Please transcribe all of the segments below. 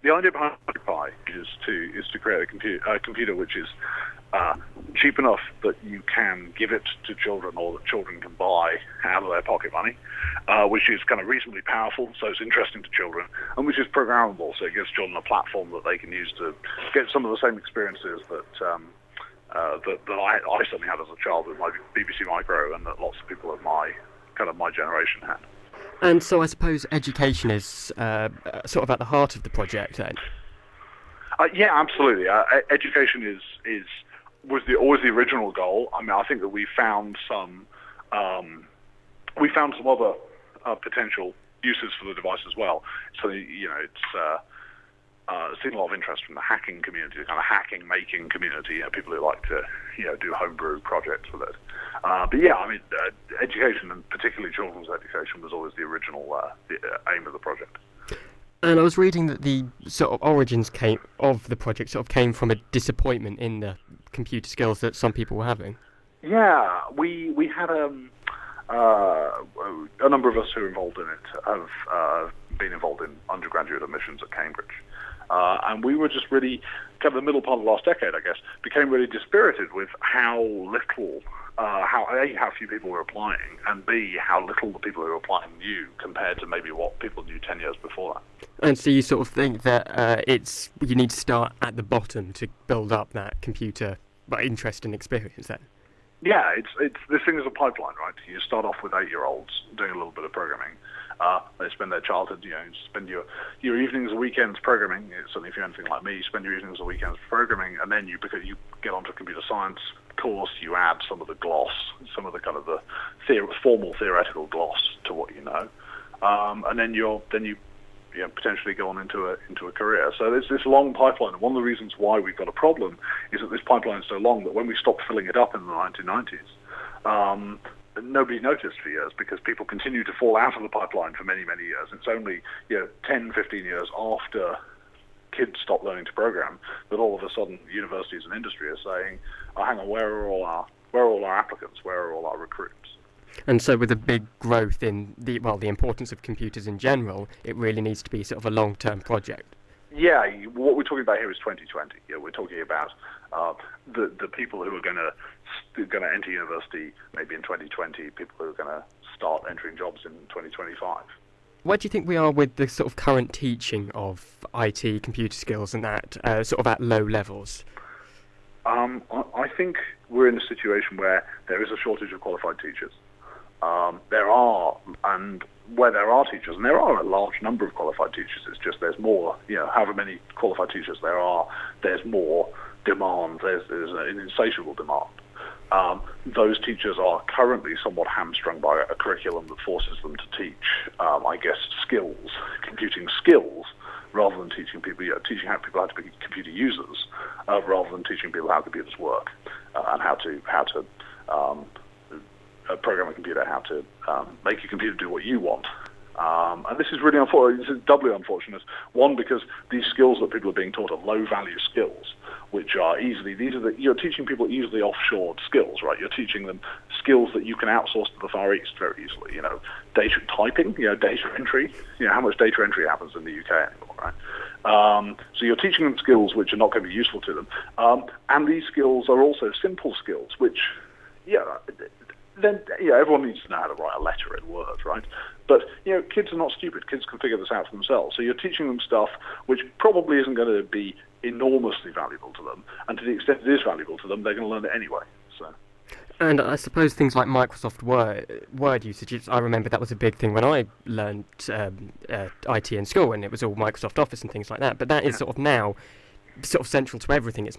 the idea behind Pi is to create a computer which is cheap enough that you can give it to children, or that children can buy out of their pocket money, which is kind of reasonably powerful, so it's interesting to children, and which is programmable, so it gives children a platform that they can use to get some of the same experiences that I certainly had as a child with my BBC Micro, and that lots of people of my generation had. And so I suppose education is sort of at the heart of the project then? Yeah, absolutely. Education was always the original goal. I mean, I think that we found some other potential uses for the device as well. So it's seen a lot of interest from the hacking community, the kind of making community, people who like to do homebrew projects with it. But yeah, I mean, education, and particularly children's education, was always the original the aim of the project. And I was reading that the sort of origins of the project came from a disappointment in the computer skills that some people were having. Yeah, we had a number of us who are involved in it have been involved in undergraduate admissions at Cambridge. And we were just really, kind of the middle part of the last decade, I guess, became really dispirited with how little, how few people were applying, and B, how little the people who were applying knew compared to maybe what people knew 10 years before that. And so you sort of think that you need to start at the bottom to build up that computer interest and experience then? Yeah, it's this thing is a pipeline, right? You start off with 8-year-olds doing a little bit of programming. They spend their childhood, spend your evenings and weekends programming. Certainly, if you're anything like me, you spend your evenings and weekends programming, and then you get onto a computer science course. You add some of the gloss, some of the kind of the formal theoretical gloss to what you know, and then you potentially go on into a career. So there's this long pipeline, and one of the reasons why we've got a problem is that this pipeline is so long that when we stopped filling it up in the 1990s. Nobody noticed for years, because people continue to fall out of the pipeline for many, many years. It's only 10, 15 years after kids stop learning to program that all of a sudden universities and industry are saying, "Oh, hang on, where are all our applicants? Where are all our recruits?" And so, with a big growth in the importance of computers in general, it really needs to be sort of a long-term project. Yeah, what we're talking about here is 2020. We're talking about the people who are going to enter university maybe in 2020, people who are going to start entering jobs in 2025. Where do you think we are with the sort of current teaching of IT, computer skills, and that sort of at low levels? I think we're in a situation where there is a shortage of qualified teachers. There are teachers, and there are a large number of qualified teachers. It's just there's more, however many qualified teachers there are, there's more demand. There's an insatiable demand. Those teachers are currently somewhat hamstrung by a curriculum that forces them to teach, skills, computing skills, rather than teaching people, teaching how people how to be computer users, rather than teaching people how computers work, and how to program a computer, how to make a computer do what you want. And this is really unfortunate. This is doubly unfortunate. One, because these skills that people are being taught are low-value skills, which are you're teaching people easily offshored skills, right? You're teaching them skills that you can outsource to the Far East very easily. Data typing, data entry. How much data entry happens in the UK anymore, right? So you're teaching them skills which are not going to be useful to them. And these skills are also simple skills, which, everyone needs to know how to write a letter in Word, right? But, kids are not stupid. Kids can figure this out for themselves. So you're teaching them stuff which probably isn't going to be enormously valuable to them. And to the extent it is valuable to them, they're going to learn it anyway. So. And I suppose things like Microsoft Word usage, I remember that was a big thing when I learned IT in school, and it was all Microsoft Office and things like that. But that is sort of now sort of central to everything. It's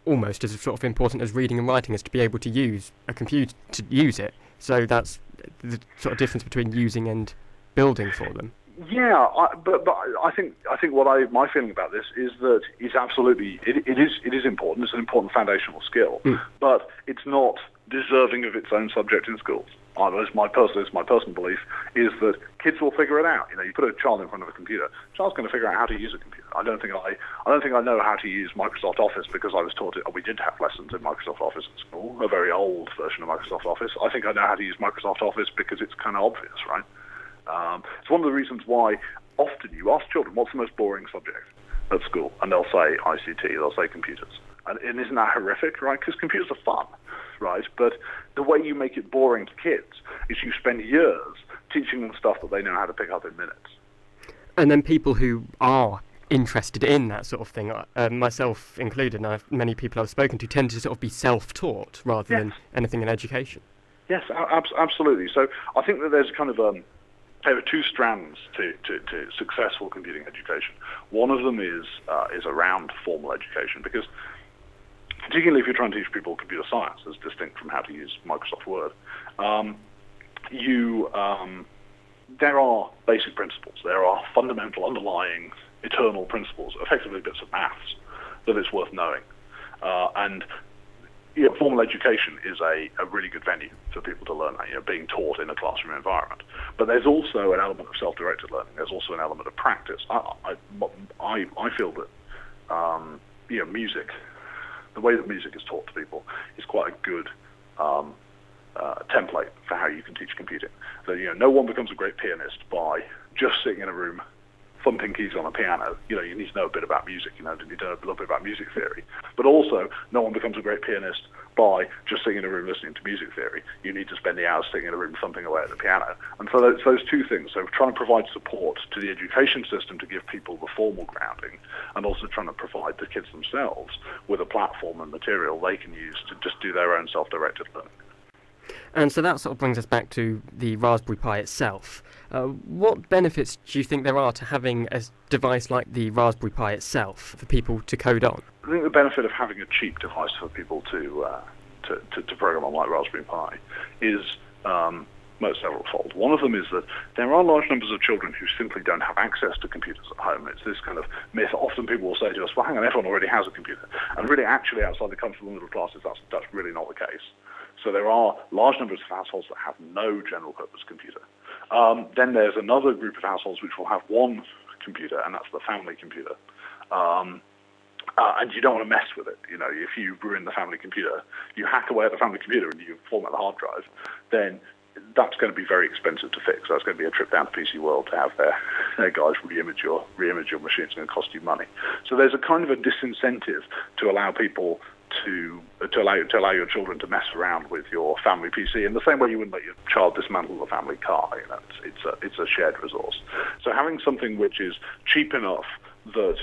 almost as sort of important as reading and writing is to be able to use a computer to use it. So that's the sort of difference between using and building for them. Yeah, but I think my feeling about this is that it's absolutely it is important. It's an important foundational skill, but it's not deserving of its own subject in schools. It's my personal belief is that kids will figure it out. You put a child in front of a computer, the child's going to figure out how to use a computer. I don't think I know how to use Microsoft Office because I was taught it. We did have lessons in Microsoft Office at school, a very old version of Microsoft Office. I think I know how to use Microsoft Office because it's kind of obvious, right? It's one of the reasons why often you ask children, what's the most boring subject at school? And they'll say ICT, they'll say computers. And isn't that horrific, right? Because computers are fun, right? But the way you make it boring to kids is you spend years teaching them stuff that they know how to pick up in minutes. And then people who are interested in that sort of thing, myself included, and many people I've spoken to, tend to sort of be self-taught rather than anything in education. Yes, absolutely. So I think that there's kind of there are two strands to successful computing education. One of them is around formal education, because particularly if you're trying to teach people computer science, as distinct from how to use Microsoft Word, there are basic principles. There are fundamental, underlying, eternal principles, effectively bits of maths, that it's worth knowing. And formal education is a really good venue for people to learn that, being taught in a classroom environment. But there's also an element of self-directed learning. There's also an element of practice. I feel that music, the way that music is taught to people, is quite a good template for how you can teach computing. So, no one becomes a great pianist by just sitting in a room thumping keys on a piano. You need to know a bit about music. You need to know a little bit about music theory. But also, no one becomes a great pianist by just sitting in a room listening to music theory. You need to spend the hours sitting in a room thumping away at the piano. And so it's those two things. So trying to provide support to the education system to give people the formal grounding, and also trying to provide the kids themselves with a platform and material they can use to just do their own self-directed learning. And so that sort of brings us back to the Raspberry Pi itself. What benefits do you think there are to having a device like the Raspberry Pi itself for people to code on? I think the benefit of having a cheap device for people to program on, like Raspberry Pi, is most several-fold. One of them is that there are large numbers of children who simply don't have access to computers at home. It's this kind of myth. Often people will say to us, well, hang on, everyone already has a computer. And really, actually, outside the comfortable middle classes, that's really not the case. So there are large numbers of households that have no general-purpose computer. Then there's another group of households which will have one computer, and that's the family computer. And you don't want to mess with it. If you ruin the family computer, you hack away at the family computer and you format the hard drive, then that's going to be very expensive to fix. That's going to be a trip down to PC World to have their guys re-image your machine. It's going to cost you money. So there's a kind of a disincentive to allow people to allow your children to mess around with your family PC in the same way you wouldn't let your child dismantle the family car. It's a shared resource. So having something which is cheap enough that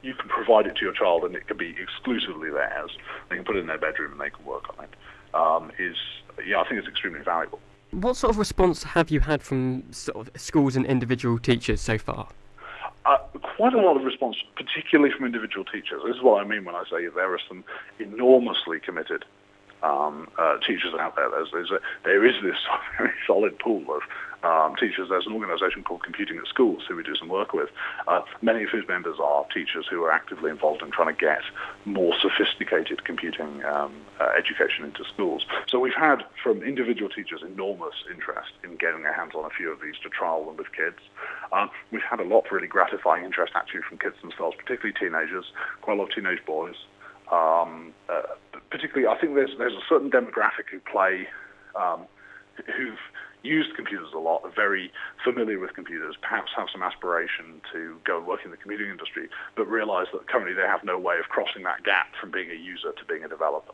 you can provide it to your child and it can be exclusively theirs, they can put it in their bedroom and they can work on it, I think it's extremely valuable. What sort of response have you had from sort of schools and individual teachers so far? Quite a lot of response, particularly from individual teachers. This is what I mean when I say there are some enormously committed teachers out there. There is this very solid pool of teachers. There's an organisation called Computing at Schools who we do some work with, many of whose members are teachers who are actively involved in trying to get more sophisticated computing education into schools. So we've had, from individual teachers, enormous interest in getting their hands on a few of these to trial them with kids. We've had a lot of really gratifying interest actually from kids themselves, particularly teenagers, quite a lot of teenage boys. Particularly, I think there's a certain demographic who've used computers a lot, are very familiar with computers, perhaps have some aspiration to go and work in the computing industry, but realise that currently they have no way of crossing that gap from being a user to being a developer.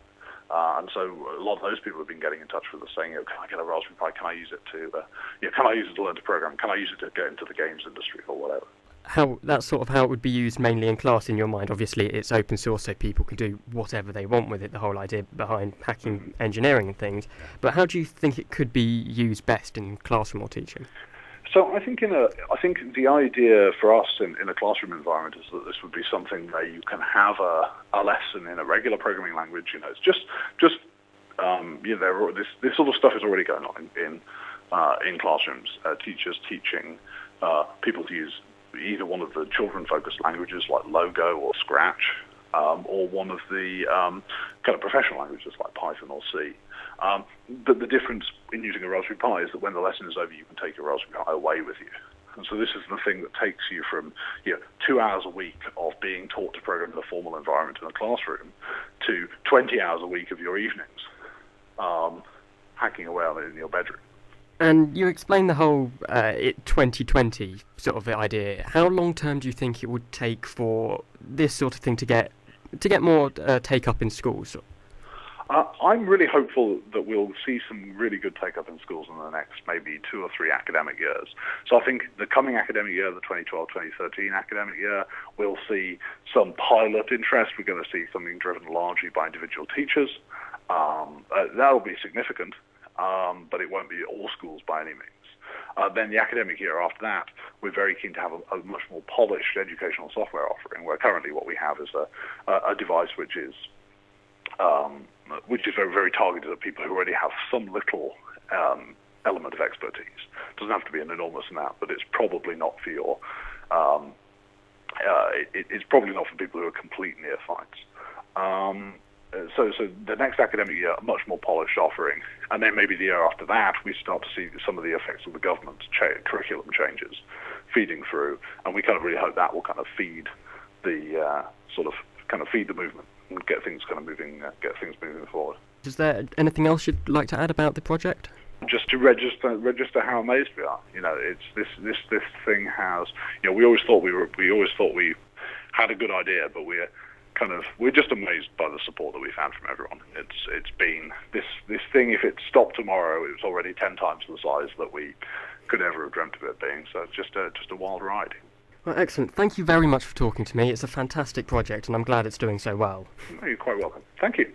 And so a lot of those people have been getting in touch with us saying, can I get a Raspberry Pi? Can I use it to learn to program? Can I use it to get into the games industry or whatever? That's sort of how it would be used mainly in class in your mind. Obviously, it's open source, so people can do whatever they want with it, the whole idea behind hacking engineering and things. But how do you think it could be used best in classroom or teaching? So I think the idea for us in a classroom environment is that this would be something where you can have a lesson in a regular programming language. It's just this sort of stuff is already going on in classrooms. Teachers teaching people to use either one of the children-focused languages like Logo or Scratch, or one of the kind of professional languages like Python or C. But the difference in using a Raspberry Pi is that when the lesson is over, you can take your Raspberry Pi away with you. And so this is the thing that takes you from 2 hours a week of being taught to program in a formal environment in a classroom to 20 hours a week of your evenings hacking away on it in your bedroom. And you explained the whole 2020 sort of idea. How long term do you think it would take for this sort of thing to get more take up in schools? I'm really hopeful that we'll see some really good take-up in schools in the next maybe 2 or 3 academic years. So I think the coming academic year, the 2012-2013 academic year, we'll see some pilot interest. We're going to see something driven largely by individual teachers. That'll be significant, but it won't be all schools by any means. Then the academic year after that, we're very keen to have a much more polished educational software offering, where currently what we have is a device which is very, very targeted at people who already have some little element of expertise. It doesn't have to be an enormous amount, but it's probably not for your. It's probably not for people who are complete neophytes. So the next academic year, a much more polished offering, and then maybe the year after that, we start to see some of the effects of the government's curriculum changes feeding through, and we kind of really hope that will kind of feed the feed the movement and get things moving forward. Is there anything else you'd like to add about the project? Just to register how amazed we are. It's this thing has. We always thought we had a good idea, but we're just amazed by the support that we've had from everyone. It's been this thing. If it stopped tomorrow, it was already 10 times the size that we could ever have dreamt of it being. So it's just a wild ride. Well, excellent. Thank you very much for talking to me. It's a fantastic project, and I'm glad it's doing so well. You're quite welcome. Thank you.